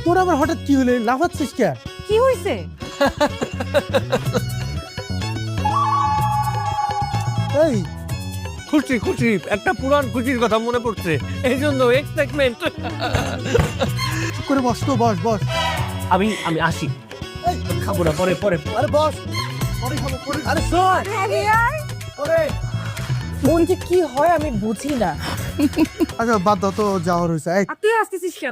তোর আবার হঠাৎ কি হলো, লাফাচ্ছিস কে? কি হইছে? এই খুশি খুশি, একটা পুরান খুশির কথা মনে পড়ছে, এই জন্য এক্সাইটমেন্ট। চুপ করে বস তো, বস বস। আমি আমি আসি, খাবো না, পরে পরে। আরে বস, পরে খাবো, পরে। আরে শোন, পরে। মন যে কি হয় আমি বুঝি না। আচ্ছা বাদ দাও তো, যাওয়ার হয়েছে। আর তুই আসতেছিস কেন?